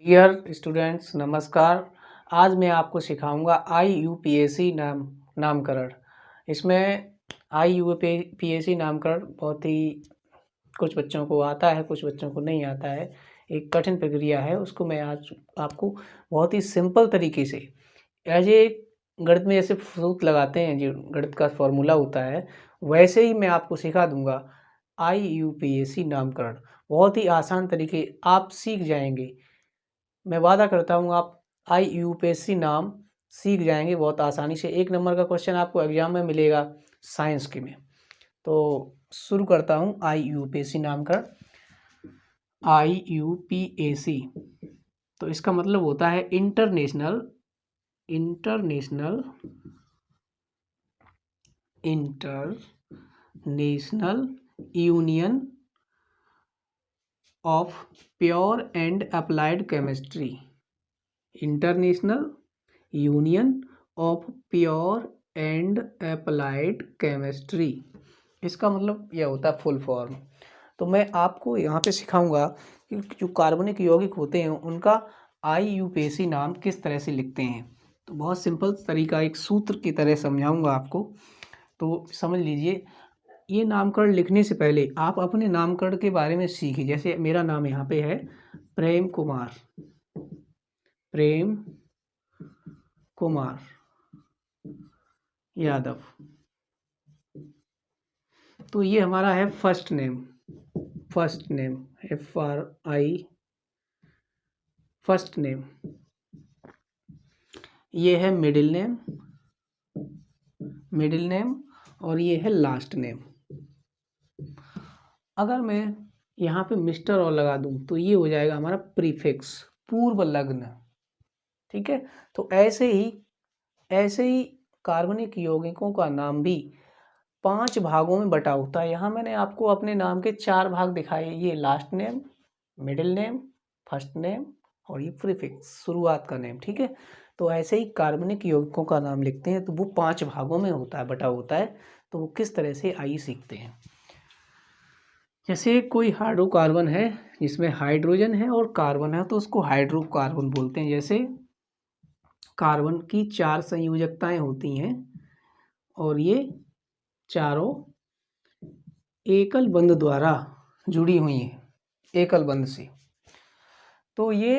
Dear students नमस्कार। आज मैं आपको सिखाऊंगा IUPAC नामकरण। इसमें IUPAC नामकरण बहुत ही कुछ बच्चों को आता है, कुछ बच्चों को नहीं आता है। एक कठिन प्रक्रिया है, उसको मैं आज आपको बहुत ही सिंपल तरीके से एज ए गणित में जैसे सूत्र लगाते हैं, जो गणित का फॉर्मूला होता है, वैसे ही मैं आपको सिखा दूंगा। IUPAC नामकरण बहुत ही आसान तरीके आप सीख जाएंगे। मैं वादा करता हूँ आप IUPAC नाम सीख जाएंगे बहुत आसानी से। 1 नंबर का क्वेश्चन आपको एग्जाम में मिलेगा साइंस के में। तो शुरू करता हूँ IUPAC नामकरण। IUPAC तो इसका मतलब होता है international union of pure and applied chemistry. International union of pure and applied chemistry, इसका मतलब यह होता है फुल फॉर्म। तो मैं आपको यहाँ पे सिखाऊंगा कि जो कार्बनिक यौगिक होते हैं उनका IUPAC नाम किस तरह से लिखते हैं। तो बहुत सिंपल तरीका, एक सूत्र की तरह समझाऊंगा आपको, तो समझ लीजिए। ये नामकरण लिखने से पहले आप अपने नामकरण के बारे में सीखिए। जैसे मेरा नाम यहाँ पे है प्रेम कुमार यादव। तो ये हमारा है first name FRI first name. ये है मिडिल नेम और ये है लास्ट नेम। अगर मैं यहाँ पे मिस्टर और लगा दूं तो ये हो जाएगा हमारा प्रीफिक्स, पूर्व लग्न। ठीक है। तो ऐसे ही कार्बनिक यौगिकों का नाम भी 5 भागों में बटा होता है। यहाँ मैंने आपको अपने नाम के 4 भाग दिखाए, ये last name, middle name, first name और ये प्रीफिक्स, शुरुआत का नेम। ठीक है। तो ऐसे ही कार्बनिक यौगिकों का नाम लिखते हैं तो वो 5 भागों में होता है, बटा होता है। तो वो किस तरह से आइए सीखते हैं। जैसे कोई हाइड्रोकार्बन है जिसमें हाइड्रोजन है और कार्बन है, तो उसको हाइड्रोकार्बन बोलते हैं। जैसे कार्बन की 4 संयोजकताएं होती हैं और ये चारों एकल बंध द्वारा जुड़ी हुई हैं, एकल बंध से। तो ये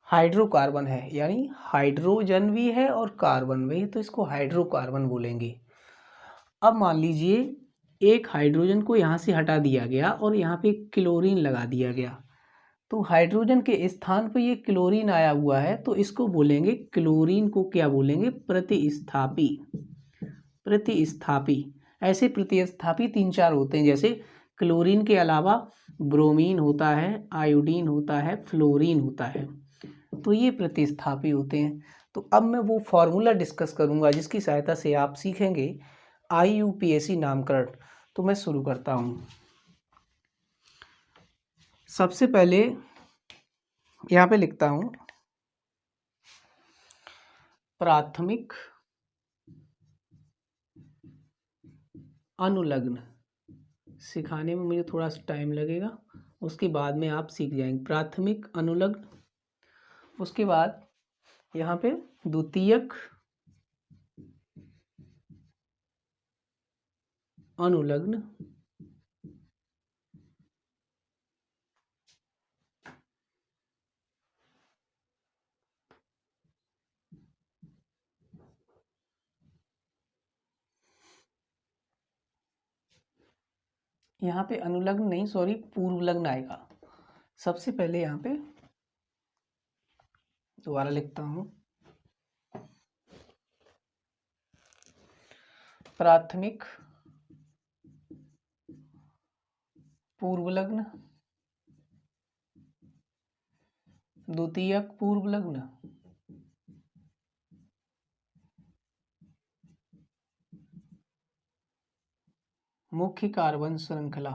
हाइड्रोकार्बन है, यानी हाइड्रोजन भी है और कार्बन भी है, तो इसको हाइड्रोकार्बन बोलेंगे। अब मान लीजिए एक हाइड्रोजन को यहाँ से हटा दिया गया और यहाँ पे क्लोरीन लगा दिया गया, तो हाइड्रोजन के स्थान पे ये क्लोरीन आया हुआ है, तो इसको बोलेंगे, क्लोरीन को क्या बोलेंगे, प्रतिस्थापी। ऐसे प्रतिस्थापी 3-4 होते हैं। जैसे क्लोरीन के अलावा ब्रोमीन होता है, आयोडीन होता है, फ्लोरीन होता है, तो ये प्रतिस्थापी होते हैं। तो अब मैं वो फॉर्मूला डिस्कस करूंगा जिसकी सहायता से आप सीखेंगे IUPAC नामकरण। तो मैं शुरू करता हूँ। सबसे पहले यहाँ पे लिखता हूँ प्राथमिक अनुलग्न। सिखाने में मुझे थोड़ा सा टाइम लगेगा, उसके बाद में आप सीख जाएंगे प्राथमिक अनुलग्न। उसके बाद यहाँ पे द्वितीयक अनुलग्न, यहाँ पे अनुलग्न नहीं, सॉरी, पूर्वलग्न आएगा। सबसे पहले यहाँ पे दोबारा लिखता हूँ प्राथमिक पूर्वलग्न, द्वितीयक पूर्वलग्न, मुख्य कार्बन श्रृंखला।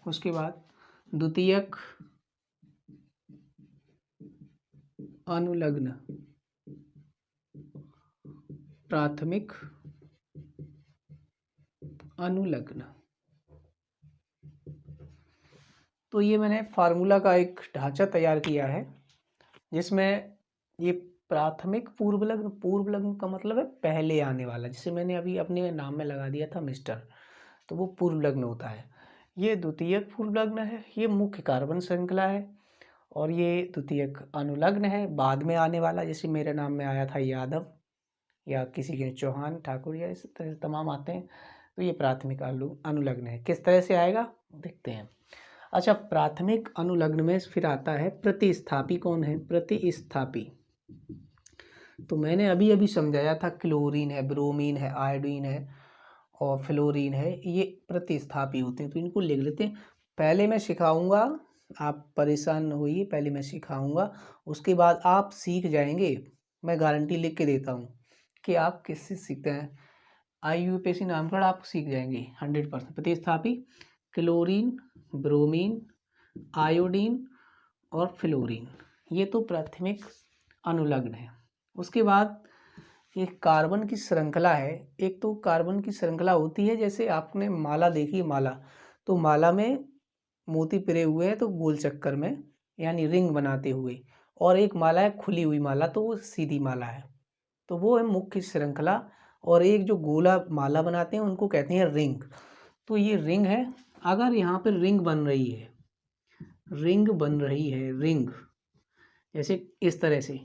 उसके बाद द्वितीयक अनुलग्न, प्राथमिक अनुलग्न। तो ये मैंने फार्मूला का एक ढांचा तैयार किया है जिसमें ये प्राथमिक पूर्व लग्न का मतलब है पहले आने वाला, जिसे मैंने अभी अपने नाम में लगा दिया था मिस्टर, तो वो पूर्व लग्न होता है। ये द्वितीयक पूर्व लग्न है, ये मुख्य कार्बन श्रृंखला है, और ये द्वितीयक अनुलग्न है बाद में आने वाला, जैसे मेरे नाम में आया था यादव या किसी के चौहान, ठाकुर, या इस तरह तमाम आते हैं। तो ये प्राथमिक अनुलग्न है। किस तरह से आएगा देखते हैं। अच्छा, प्राथमिक अनुलग्न में फिर आता है प्रतिस्थापी। कौन है प्रतिस्थापी? तो मैंने अभी अभी समझाया था, क्लोरीन है, ब्रोमीन है, आयोडीन है और फ्लोरीन है, ये प्रतिस्थापी होते हैं। तो इनको लिख लेते हैं। पहले मैं सिखाऊंगा, आप परेशान न होइए, पहले मैं सिखाऊंगा, उसके बाद आप सीख जाएंगे। मैं गारंटी लिख के देता हूँ कि आप किससे सीखते हैं। IUPAC नामकरण आप सीख जाएंगे 100%। प्रतिस्थापी क्लोरीन, ब्रोमीन, आयोडीन और फ्लोरीन, ये तो प्राथमिक अनुलग्न है। उसके बाद एक कार्बन की श्रृंखला है। एक तो कार्बन की श्रृंखला होती है, जैसे आपने माला देखी, माला, तो माला में मोती पिरे हुए हैं तो गोल चक्कर में, यानी रिंग बनाते हुए, और एक माला है खुली हुई माला, तो वो सीधी माला है, तो वो है मुख्य श्रृंखला। और एक जो गोला माला बनाते हैं उनको कहते हैं रिंग। तो ये रिंग है। अगर यहाँ पर रिंग बन रही है, रिंग जैसे इस तरह से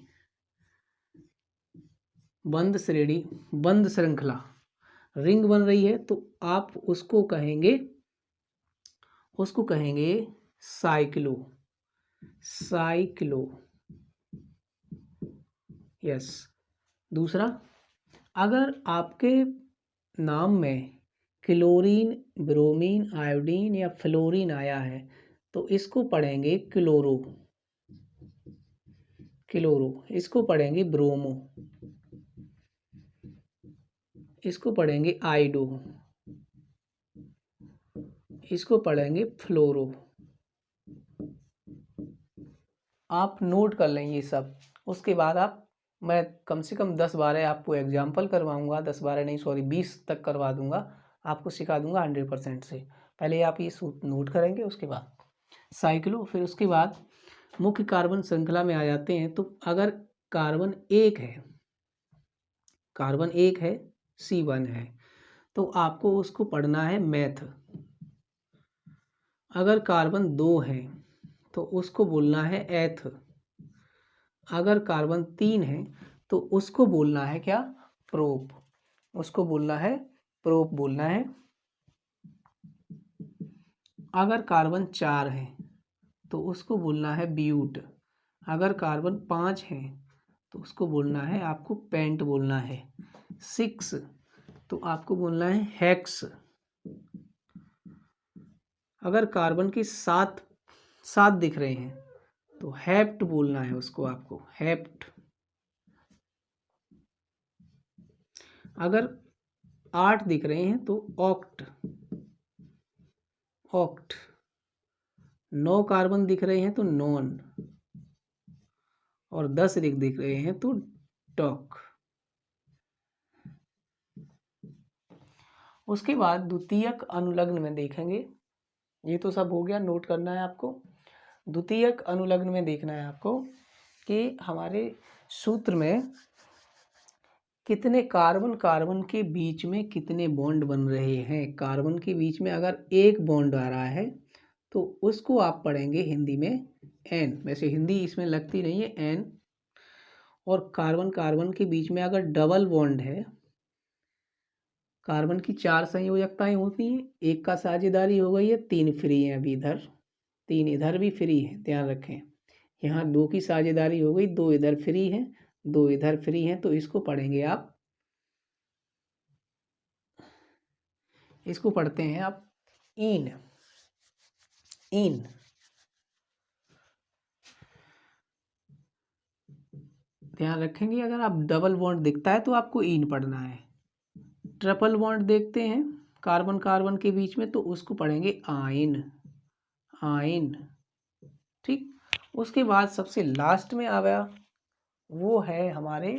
बंद श्रेणी, बंद श्रृंखला रिंग बन रही है, तो आप उसको कहेंगे साइक्लो, यस। दूसरा, अगर आपके नाम में क्लोरीन, ब्रोमीन, आयोडीन या फ्लोरीन आया है तो इसको पढ़ेंगे क्लोरो, इसको पढ़ेंगे ब्रोमो, इसको पढ़ेंगे आइडो, इसको पढ़ेंगे फ्लोरो। आप नोट कर लें ये सब। उसके बाद मैं कम से कम 10-12 आपको एग्जाम्पल करवाऊंगा, 10-12 नहीं, सॉरी 20 तक करवा दूंगा, आपको सिखा दूंगा 100% से। पहले आप ये नोट करेंगे, उसके बाद साइक्लो, फिर उसके बाद मुख्य कार्बन श्रृंखला में आ जाते हैं। तो अगर कार्बन एक है, C1 है, तो आपको उसको पढ़ना है मैथ। अगर कार्बन 2 है तो उसको बोलना है एथ। अगर कार्बन 3 है तो उसको बोलना है क्या, प्रोप, उसको बोलना है प्रोप बोलना है। अगर कार्बन 4 है तो उसको बोलना है ब्यूट। अगर कार्बन 5 है तो उसको बोलना है, आपको पेंट बोलना है। 6 तो आपको बोलना है हेक्स। अगर कार्बन के 7 दिख रहे हैं तो हेप्ट बोलना है उसको, आपको हेप्ट। अगर 8 दिख रहे हैं तो ऑक्ट। 9 कार्बन दिख रहे हैं तो नॉन, और 10 दिख रहे हैं तो टॉक। उसके बाद द्वितीयक अनुलग्न में देखेंगे। ये तो सब हो गया, नोट करना है आपको। द्वितीयक अनुलग्न में देखना है आपको कि हमारे सूत्र में कितने कार्बन के बीच में कितने बॉन्ड बन रहे हैं। कार्बन के बीच में अगर एक बॉन्ड आ रहा है तो उसको आप पढ़ेंगे हिंदी में एन। वैसे हिंदी इसमें लगती नहीं है, एन। और कार्बन के बीच में अगर डबल बॉन्ड है, कार्बन की 4 संयोजकताएं होती हैं, एक का साझेदारी हो गई है, 3 फ्री हैं अभी इधर, 3 इधर भी फ्री है, ध्यान रखें। यहाँ 2 की साझेदारी हो गई, 2 इधर फ्री हैं, 2 इधर फ्री हैं, तो इसको पढ़ेंगे आप, इसको पढ़ते हैं आप इन। ध्यान रखेंगे, अगर आप डबल बॉन्ड दिखता है तो आपको इन पढ़ना है। ट्रिपल बॉन्ड देखते हैं कार्बन के बीच में तो उसको पढ़ेंगे आइन। ठीक। उसके बाद सबसे लास्ट में आ गया, वो है हमारे,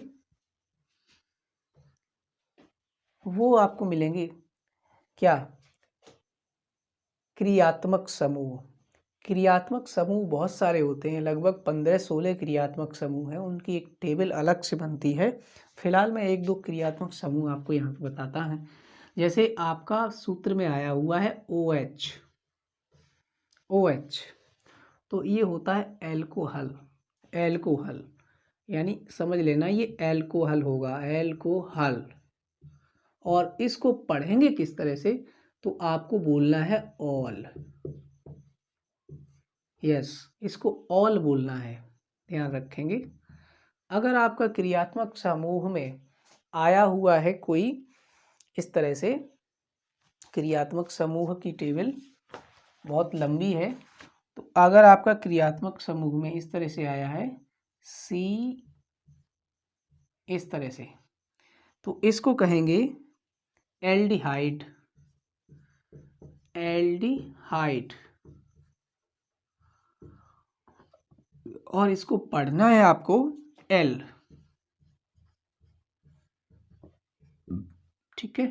वो आपको मिलेंगे क्या, क्रियात्मक समूह। क्रियात्मक समूह बहुत सारे होते हैं, लगभग 15-16 क्रियात्मक समूह हैं, उनकी एक टेबल अलग से बनती है। फिलहाल मैं 1-2 क्रियात्मक समूह आपको यहाँ पे बताता है। जैसे आपका सूत्र में आया हुआ है OH, OH, तो ये होता है एल्कोहल, एल्कोहल, यानी समझ लेना ये एल्कोहल होगा, एल्कोहल। और इसको पढ़ेंगे किस तरह से, तो आपको बोलना है ऑल, यस, इसको ऑल बोलना है, ध्यान रखेंगे। अगर आपका क्रियात्मक समूह में आया हुआ है कोई इस तरह से, क्रियात्मक समूह की टेबल बहुत लंबी है, तो अगर आपका क्रियात्मक समूह में इस तरह से आया है C इस तरह से, तो इसको कहेंगे एल्डिहाइड, एल्डिहाइड। और इसको पढ़ना है आपको L, ठीक है।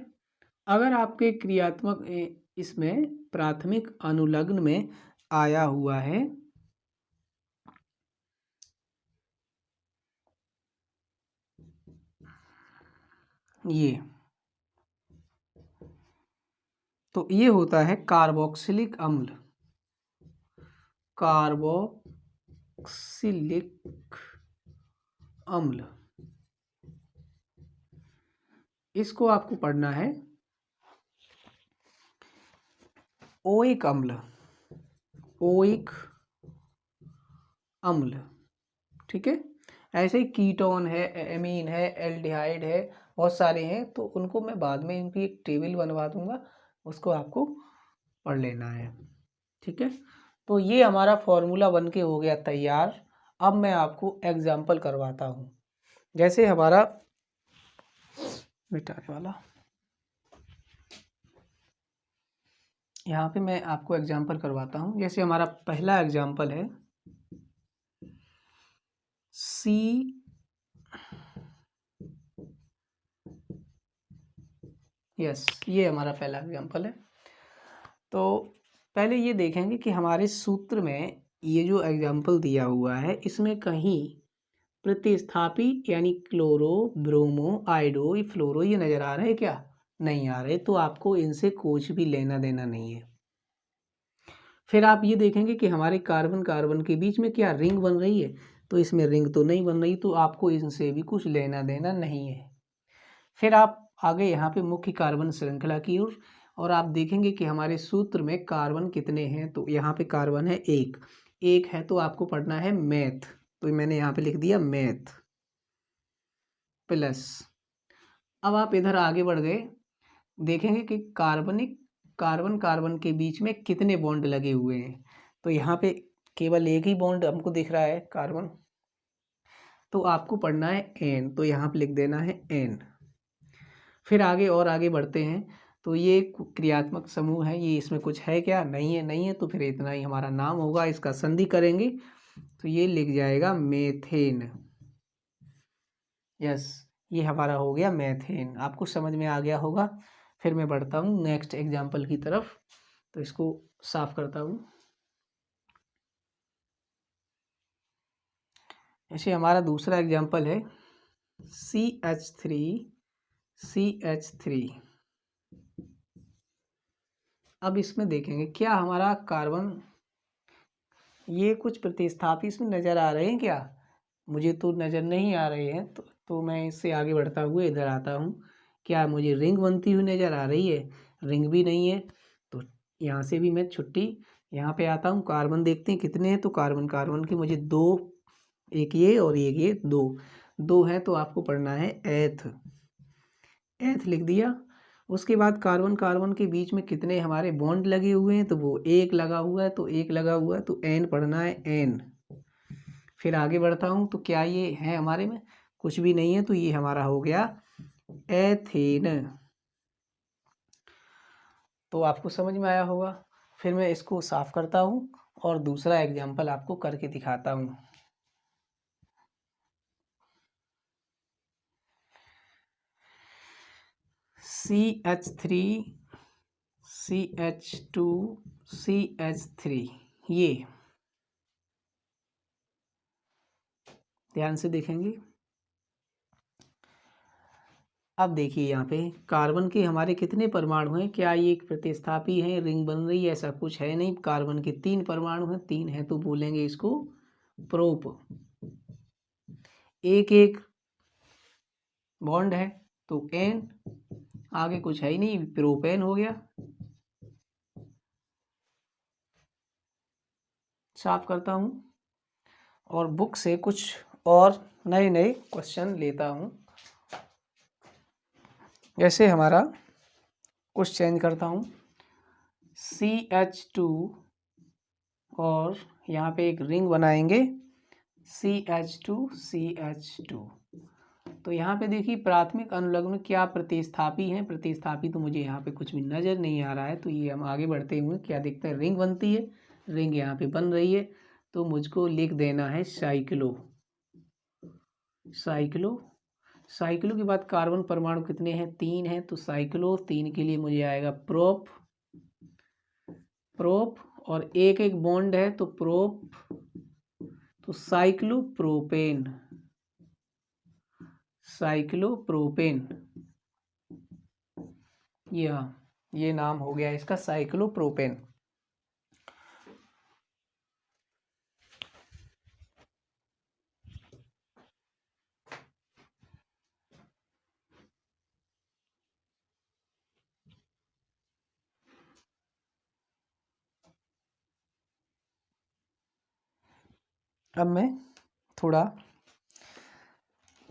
अगर आपके क्रियात्मक इसमें प्राथमिक अनुलग्न में आया हुआ है ये, तो ये होता है कार्बोक्सिलिक अम्ल, कार्बोक्सिलिक अम्ल। इसको आपको पढ़ना है ओइक अम्ल, ओइक अम्ल, ठीक है। ऐसे ही कीटोन है, एमीन है, एल्डिहाइड है, बहुत सारे हैं, तो उनको मैं बाद में इनकी एक टेबल बनवा दूंगा, उसको आपको पढ़ लेना है, ठीक है। तो ये हमारा फॉर्मूला बन के हो गया तैयार। अब मैं आपको एग्जाम्पल करवाता हूँ। जैसे हमारा मिटाने वाला, यहाँ पे मैं आपको एग्जाम्पल करवाता हूँ। जैसे हमारा पहला एग्जाम्पल है C, यस, ये हमारा पहला एग्जाम्पल है। तो पहले ये देखेंगे कि हमारे सूत्र में ये जो एग्जाम्पल दिया हुआ है इसमें कहीं प्रतिस्थापी यानी क्लोरो, ब्रोमो, आइडो, फ्लोरो ये नज़र आ रहे हैं क्या? नहीं आ रहे, तो आपको इनसे कुछ भी लेना देना नहीं है। फिर आप ये देखेंगे कि हमारे कार्बन कार्बन के बीच में क्या रिंग बन रही है, तो इसमें रिंग तो नहीं बन रही, तो आपको इनसे भी कुछ लेना देना नहीं है। फिर आप आगे यहाँ पे मुख्य कार्बन श्रृंखला की ओर, और आप देखेंगे कि हमारे सूत्र में कार्बन कितने हैं, तो यहाँ पे कार्बन है एक, एक है, तो आपको पढ़ना है मैथ, तो मैंने यहाँ पे लिख दिया मैथ प्लस। अब आप इधर आगे बढ़ गए, देखेंगे कि कार्बन कार्बन के बीच में कितने बॉन्ड लगे हुए हैं, तो यहाँ पे केवल एक ही बॉन्ड हमको दिख रहा है कार्बन, तो आपको पढ़ना है N, तो यहाँ पे लिख देना है N। फिर आगे और आगे बढ़ते हैं, तो ये क्रियात्मक समूह है, ये इसमें कुछ है क्या? नहीं है, नहीं है, तो फिर इतना ही हमारा नाम होगा, इसका संधि करेंगे तो ये लिख जाएगा मेथेन, यस, ये हमारा हो गया मेथेन। आपको समझ में आ गया होगा। फिर मैं बढ़ता हूँ नेक्स्ट एग्जाम्पल की तरफ, तो इसको साफ करता हूँ। ऐसे हमारा दूसरा एग्जाम्पल है CH3, CH3। अब इसमें देखेंगे क्या हमारा कार्बन, ये कुछ प्रतिस्थापी इसमें नज़र आ रहे हैं क्या? मुझे तो नज़र नहीं आ रहे हैं, तो मैं इससे आगे बढ़ता हुए इधर आता हूँ। क्या मुझे रिंग बनती हुई नज़र आ रही है? रिंग भी नहीं है, तो यहाँ से भी मैं छुट्टी, यहाँ पे आता हूँ। कार्बन देखते हैं कितने हैं, तो कार्बन कार्बन के मुझे दो, एक ये और एक ये, दो है, तो आपको पढ़ना है एथ, एथ लिख दिया। उसके बाद कार्बन कार्बन के बीच में कितने हमारे बॉन्ड लगे हुए हैं, तो वो एक लगा हुआ है, तो एक लगा हुआ है, तो एन पढ़ना है एन। फिर आगे बढ़ता हूँ, तो क्या ये है हमारे में? कुछ भी नहीं है, तो ये हमारा हो गया एथेन। तो आपको समझ में आया होगा। फिर मैं इसको साफ करता हूँ और दूसरा एग्जाम्पल आपको करके दिखाता हूँ। CH3 CH2CH3, ये ध्यान से देखेंगे। अब देखिए यहाँ पे कार्बन के हमारे कितने परमाणु हैं, क्या ये एक प्रतिस्थापी है, रिंग बन रही है, ऐसा कुछ है नहीं। कार्बन के 3 परमाणु हैं, 3 हैं तो बोलेंगे इसको प्रोप। एक एक बॉन्ड है तो एन, आगे कुछ है ही नहीं, प्रोपेन हो गया। साफ करता हूँ और बुक से कुछ और नए नए क्वेश्चन लेता हूँ। जैसे हमारा कुछ चेंज करता हूँ, CH2 और यहाँ पे एक रिंग बनाएंगे CH2CH2। तो यहाँ पे देखिए प्राथमिक अनुलग्न में क्या प्रतिस्थापी हैं, प्रतिस्थापी तो मुझे यहाँ पे कुछ भी नज़र नहीं आ रहा है। तो ये हम आगे बढ़ते हुए क्या देखते हैं, रिंग बनती है, रिंग यहाँ पे बन रही है, तो मुझको लिख देना है साइक्लो। साइक्लो, साइक्लो के बाद कार्बन परमाणु कितने हैं, 3 हैं, तो साइक्लो 3 के लिए मुझे आएगा प्रोप। प्रोप और एक एक बॉन्ड है तो प्रोप, तो साइक्लोप्रोपेन। साइक्लोप्रोपेन, ये नाम हो गया इसका साइक्लोप्रोपेन। अब मैं थोड़ा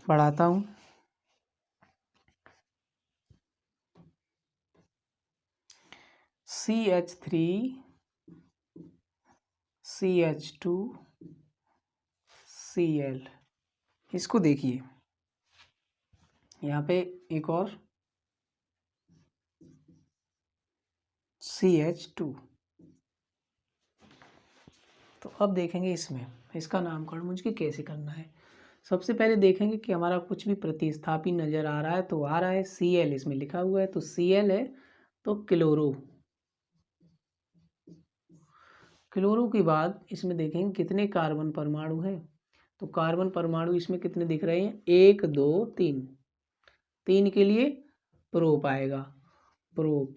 बढ़ाता हूँ। CH3 CH2 Cl, इसको देखिए यहाँ पे एक और CH2। तो अब देखेंगे इसमें इसका नामकरण मुझे कैसे करना है। सबसे पहले देखेंगे कि हमारा कुछ भी प्रतिस्थापी नज़र आ रहा है तो आ रहा है Cl, इसमें लिखा हुआ है तो Cl है, तो क्लोरो। क्लोरो के बाद इसमें देखेंगे कितने कार्बन परमाणु हैं, तो कार्बन परमाणु इसमें कितने दिख रहे हैं, 1 2 3, 3 के लिए प्रोप आएगा, प्रोप।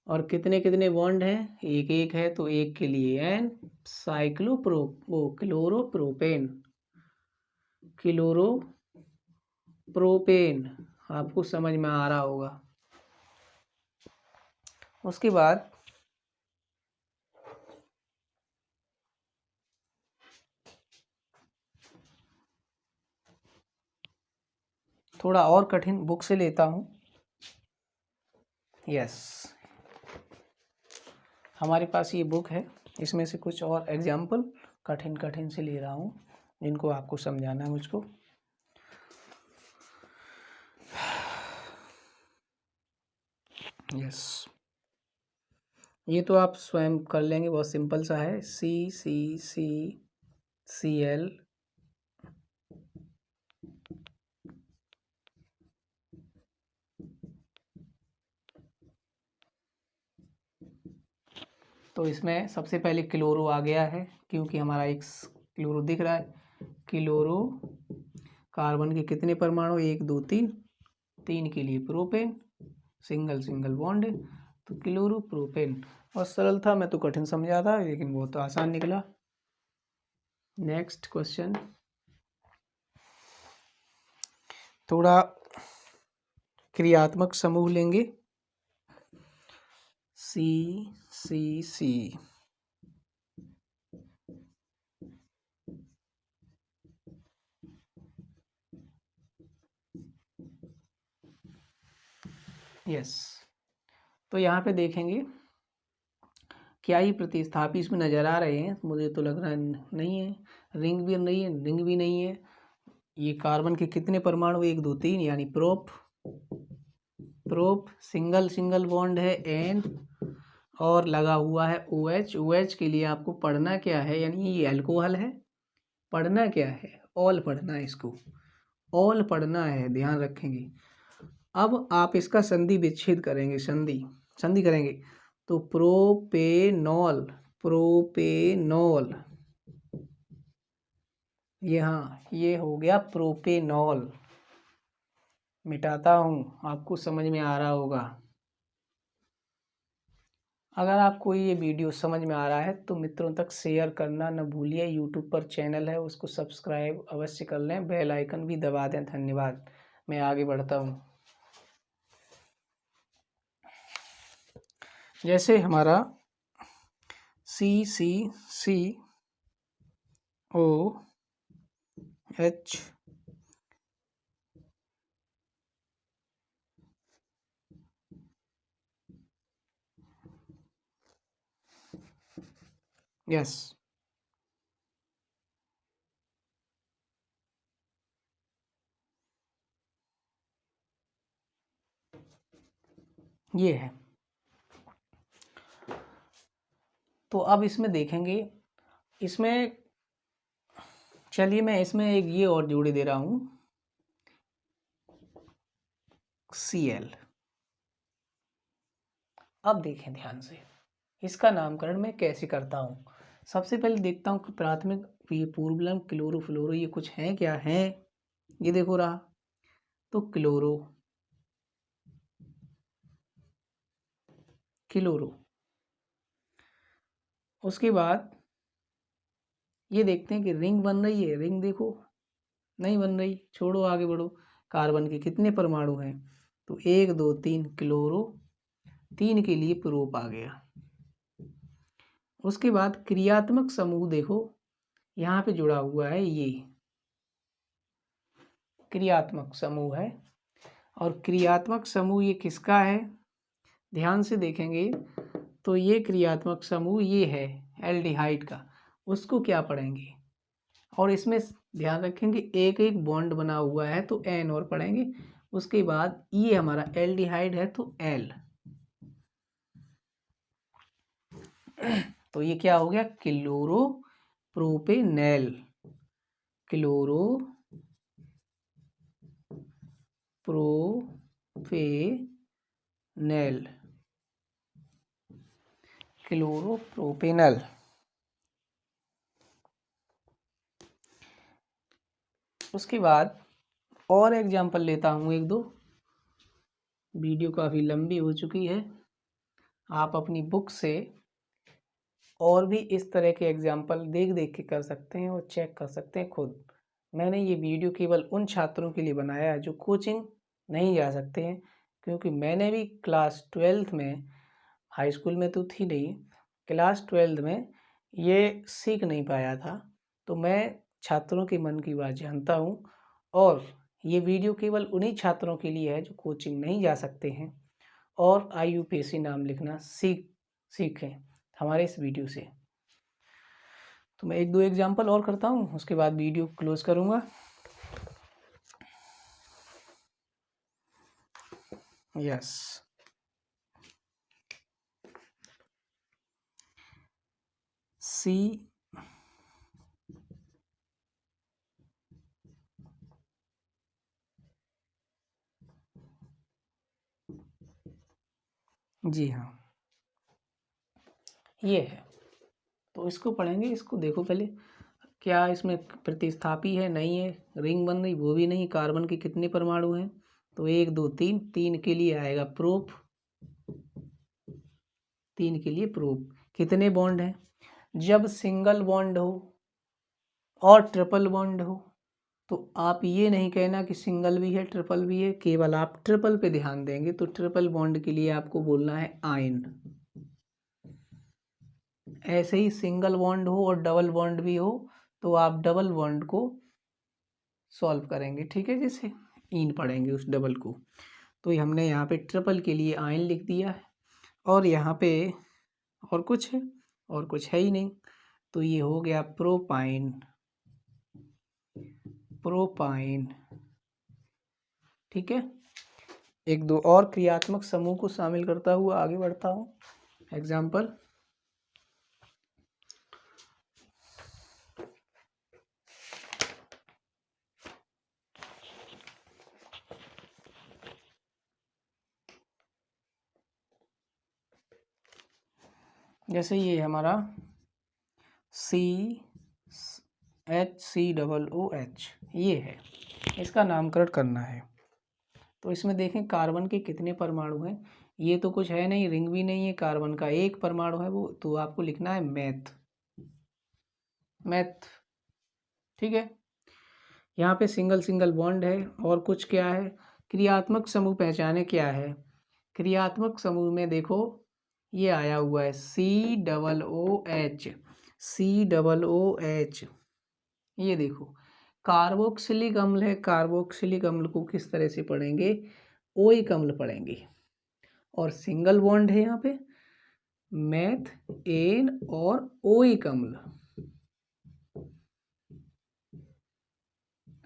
और कितने कितने बॉन्ड हैं, एक एक है तो एक के लिए एन, क्लोरोप्रोपेन। क्लोरोप्रोपेन आपको समझ में आ रहा होगा। उसके बाद थोड़ा और कठिन बुक से लेता हूँ। यस, हमारे पास ये बुक है, इसमें से कुछ और एग्जाम्पल कठिन कठिन से ले रहा हूँ जिनको आपको समझाना है मुझको। यस, ये तो आप स्वयं कर लेंगे, बहुत सिंपल सा है। CCCCl तो इसमें सबसे पहले क्लोरो आ गया है क्योंकि हमारा एक क्लोरो दिख रहा है। क्लोरो, कार्बन के कितने परमाणु, 1 2 3, 3 के लिए प्रोपेन, सिंगल सिंगल बॉन्ड है तो क्लोरोप्रोपेन। और सरल था, मैं तो कठिन समझा था लेकिन वो तो आसान निकला। नेक्स्ट क्वेश्चन, थोड़ा क्रियात्मक समूह लेंगे। CCC, yes. तो यहाँ पे देखेंगे क्या ये प्रतिस्थापी इसमें नज़र आ रहे हैं, मुझे तो लग रहा है नहीं है। रिंग भी नहीं है, रिंग भी नहीं है। ये कार्बन के कितने परमाणु, 1 2 3, यानी prop. Prop single single bond है एन और लगा हुआ है OH। OH के लिए आपको पढ़ना क्या है, यानी ये अल्कोहल है, पढ़ना क्या है, ऑल पढ़ना है, इसको ऑल पढ़ना है, ध्यान रखेंगे। अब आप इसका संधि विच्छेद करेंगे, संधि करेंगे तो प्रोपेनॉल, प्रोपेनॉल, यहाँ ये हो गया प्रोपेनॉल। मिटाता हूँ, आपको समझ में आ रहा होगा। अगर आपको ये वीडियो समझ में आ रहा है तो मित्रों तक शेयर करना न भूलिए। यूट्यूब पर चैनल है, उसको सब्सक्राइब अवश्य कर लें, बेल आइकन भी दबा दें। धन्यवाद। मैं आगे बढ़ता हूँ। जैसे हमारा CCCOH यस, ये है। तो अब इसमें देखेंगे, इसमें चलिए मैं इसमें एक ये और जोड़ी दे रहा हूँ, Cl। अब देखें ध्यान से, इसका नामकरण मैं कैसे करता हूँ। सबसे पहले देखता हूँ कि प्राथमिक, ये पूर्वलम, क्लोरो, फ्लोरो, ये कुछ हैं क्या है। ये देखो रहा, तो क्लोरो, क्लोरो। उसके बाद ये देखते हैं कि रिंग बन रही है। रिंग देखो, नहीं बन रही, छोड़ो, आगे बढ़ो। कार्बन के कितने परमाणु हैं, तो 1 2 3, क्लोरो, 3 के लिए प्रोप आ गया। उसके बाद क्रियात्मक समूह देखो, यहाँ पे जुड़ा हुआ है, ये क्रियात्मक समूह है। और क्रियात्मक समूह ये किसका है, ध्यान से देखेंगे तो ये क्रियात्मक समूह ये है एल्डिहाइड का। उसको क्या पढ़ेंगे, और इसमें ध्यान रखेंगे एक एक बॉन्ड बना हुआ है तो एन और पढ़ेंगे। उसके बाद ये हमारा एल्डिहाइड है तो एल, तो ये क्या हो गया, क्लोरो प्रोपेनॉल, क्लोरो प्रोपेनॉल, क्लोरोप्रोपेनॉल। उसके बाद और एग्जाम्पल लेता हूँ एक दो, वीडियो काफ़ी लंबी हो चुकी है। आप अपनी बुक से और भी इस तरह के एग्जाम्पल देख देख के कर सकते हैं और चेक कर सकते हैं खुद। मैंने ये वीडियो केवल उन छात्रों के लिए बनाया है जो कोचिंग नहीं जा सकते हैं, क्योंकि मैंने भी क्लास 12th में, हाई स्कूल में तो थी नहीं, क्लास 12th में ये सीख नहीं पाया था। तो मैं छात्रों के मन की बात जानता हूँ, और ये वीडियो केवल उन्हीं छात्रों के लिए है जो कोचिंग नहीं जा सकते हैं और IUPAC नाम लिखना सीखें हमारे इस वीडियो से। तो मैं एक दो एग्जाम्पल और करता हूँ, उसके बाद वीडियो क्लोज करूँगा। यस, सी जी हाँ, ये है। तो इसको पढ़ेंगे, इसको देखो पहले, क्या इसमें प्रतिस्थापी है, नहीं है, रिंग बन रही, वो भी नहीं। कार्बन के कितने परमाणु हैं, तो 1 2 3, 3 के लिए आएगा प्रोप, 3 के लिए प्रोप। कितने बॉन्ड हैं, जब सिंगल बॉन्ड हो और ट्रिपल बॉन्ड हो तो आप ये नहीं कहना कि सिंगल भी है ट्रिपल भी है, केवल आप ट्रिपल पे ध्यान देंगे। तो ट्रिपल बॉन्ड के लिए आपको बोलना है आयन। ऐसे ही सिंगल बॉन्ड हो और डबल बॉन्ड भी हो तो आप डबल बॉन्ड को सॉल्व करेंगे, ठीक है, जैसे इन पढ़ेंगे उस डबल को। तो ये हमने यहाँ पे ट्रिपल के लिए आयन लिख दिया है, और यहाँ पे और कुछ है, और कुछ है ही नहीं, तो ये हो गया प्रोपाइन, प्रोपाइन, ठीक है। एक दो और क्रियात्मक समूह को शामिल करता हुआ आगे बढ़ता हूँ। एग्जाम्पल, जैसे ये हमारा CHCOOH ये है, इसका नामकरण करना है। तो इसमें देखें कार्बन के कितने परमाणु हैं, ये तो कुछ है नहीं, रिंग भी नहीं है, कार्बन का एक परमाणु है वो, तो आपको लिखना है मैथ। ठीक है, यहाँ पे सिंगल सिंगल बॉन्ड है और कुछ क्या है, क्रियात्मक समूह पहचाने क्या है। क्रियात्मक समूह में देखो ये आया हुआ है COOH। ये देखो कार्बोक्सिलिक अम्ल है, कार्बोक्सिलिक अम्ल को किस तरह से पढ़ेंगे, ओइक अम्ल पढ़ेंगे। और सिंगल बॉन्ड है यहाँ पे मैथ एन और ओइक अम्ल,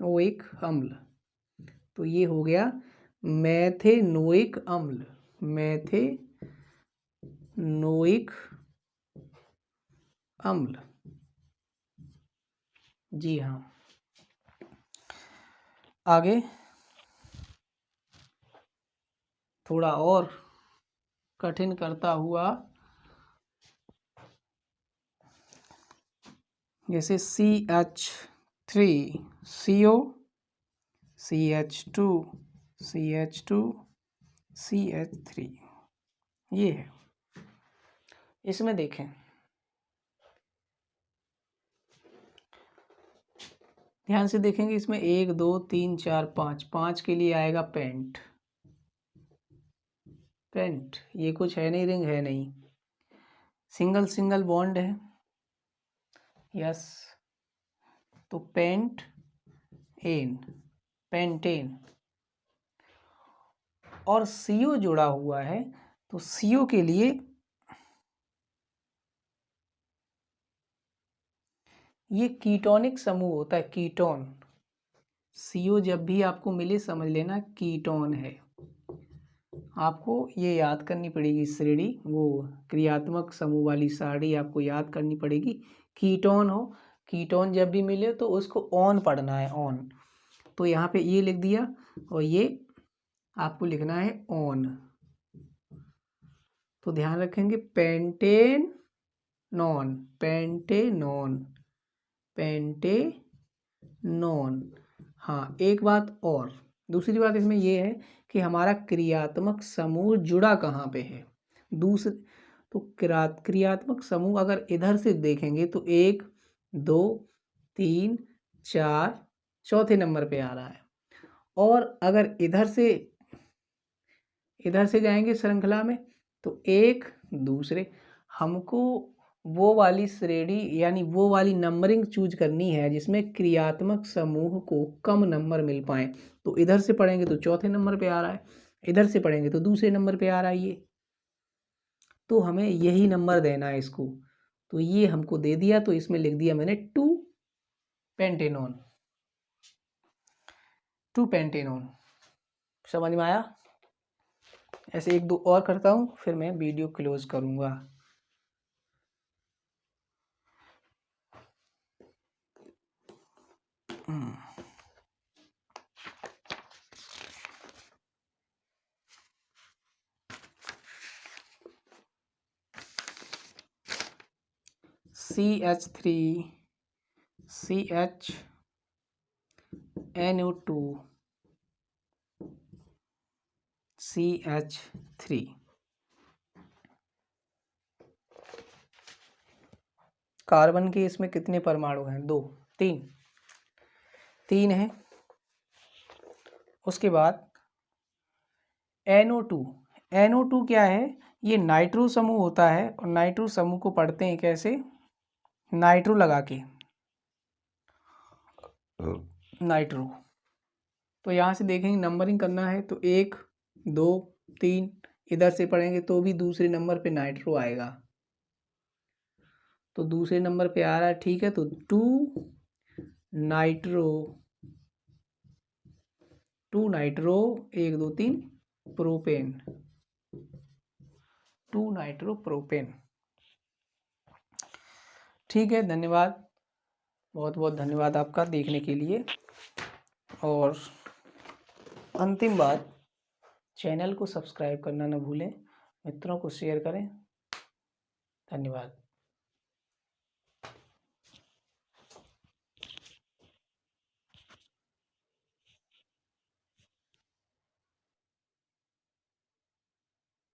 ओइक अम्ल, तो ये हो गया मैथेनोइक अम्ल, मैथेनोइक अम्ल। जी हाँ, आगे थोड़ा और कठिन करता हुआ, जैसे CH3CO, CH2, CH3, ये है। इसमें देखें ध्यान से देखेंगे, इसमें 1 2 3 4 5, 5 के लिए आएगा पेंट, ये कुछ है नहीं, रिंग है नहीं, सिंगल सिंगल बॉन्ड है, यस, तो पेंटेन। और CO जुड़ा हुआ है, तो CO के लिए ये कीटोनिक समूह होता है, कीटोन। CO जब भी आपको मिले समझ लेना कीटोन है। आपको ये याद करनी पड़ेगी श्रेणी, वो क्रियात्मक समूह वाली सारणी आपको याद करनी पड़ेगी। कीटोन हो, कीटोन जब भी मिले तो उसको ऑन पढ़ना है, ऑन। तो यहाँ पे ये लिख दिया और ये आपको लिखना है ऑन। तो ध्यान रखेंगे पेंटेनॉन। हाँ, एक बात और, दूसरी बात इसमें ये है कि हमारा क्रियात्मक समूह जुड़ा कहाँ पे है। तो क्रियात्मक समूह अगर इधर से देखेंगे तो 1 2 3 4 चौथे नंबर पे आ रहा है, और अगर इधर से जाएंगे श्रृंखला में तो एक दूसरे, हमको वो वाली श्रेणी यानी वो वाली नंबरिंग चूज करनी है जिसमें क्रियात्मक समूह को कम नंबर मिल पाए। तो इधर से पढ़ेंगे तो चौथे नंबर पे आ रहा है, इधर से पढ़ेंगे तो दूसरे नंबर पे आ रहा है, ये तो हमें यही नंबर देना है इसको। तो ये हमको दे दिया, तो इसमें लिख दिया मैंने 2 पेंटेनॉन। समझ में आया? ऐसे 1 2 और करता हूँ, फिर मैं वीडियो क्लोज करूँगा। CH3 CHNO2 CH3, कार्बन के इसमें कितने परमाणु हैं, 2 3 है। उसके बाद NO2 क्या है, ये नाइट्रो समूह होता है, और नाइट्रो समूह को पढ़ते हैं कैसे, नाइट्रो लगा के, नाइट्रो। तो यहाँ से देखेंगे नंबरिंग करना है तो 1 2 3, इधर से पढ़ेंगे तो भी दूसरे नंबर पे नाइट्रो आएगा, तो दूसरे नंबर पे आ रहा है, ठीक है। तो 2 नाइट्रो 1 2 3 प्रोपेन, 2 नाइट्रो प्रोपेन। ठीक है, धन्यवाद, बहुत बहुत धन्यवाद आपका देखने के लिए। और अंतिम बात, चैनल को सब्सक्राइब करना न भूलें, मित्रों को शेयर करें। धन्यवाद।